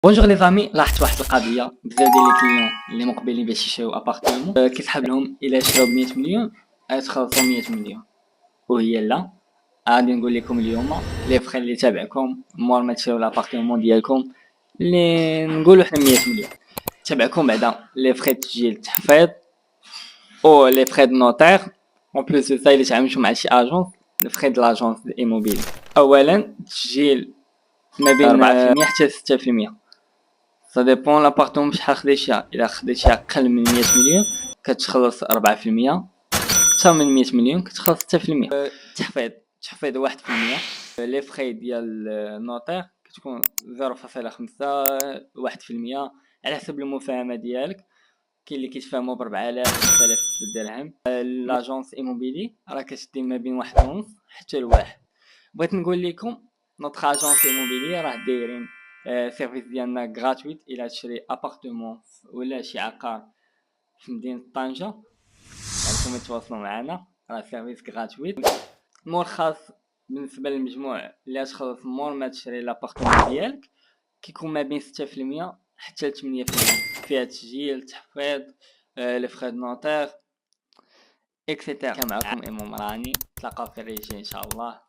بونجور لي زامي، لاحظت واحد القضيه. بزاف ديال لي كليون اللي مقبلين باش يشريو ابارتمون كيسحاب لهم الا شراو ب 100 مليون غيتخلصوا 100 مليون. وهي لا، غادي نقول لكم اليوم لي فخي اللي تابعكم مور ما تشريو لابارتمون ديالكم اللي نقولوا حنا 100 مليون. تابعكم بعدا لي فخي تسجيل التحفيظ او لي فخي دو نوتير. اون بليس دو سا الا تعاملتوا مع شي اجونس، لي فخي د لاجونس ايموبيلي. اولا تسجيل ما بين 4% حتى 6%. سا ديبون لابارتمون بشحال خديتيها. الا خديتيها اقل من 100 مليون كتخلص 4%، اكثر من 100 مليون كتخلص 6%. التحفيظ 1%. لي فخي ديال النوتير كتكون 0.5 1%، على حسب المفاهمه ديالك. كاين اللي كيتفاهموا ب 4000 5000 درهم. لاجونس ايموبيلي راه كتدي ما بين 1.5 حتى لواحد. بغيت نقول لكم نوتخ اجونس ايموبيلي راه دايرين سيرفيس ديالنا غراتويت. الى تشري ابارتمون ولا شي عقار في مدينه طنجه عندكم يتواصلوا معنا، راه سيرفيس غراتويت. المرخص بالنسبه للمجموع اللي تخلص مور ما تشري لابارتمون ديالك كيكون ما بين 6% حتى ل 8%. فيها تسجيل تحفيظ لي فخي نوتير اكسيتيرا. كان معكم امام راني، تلاقاو في الريجي ان شاء الله.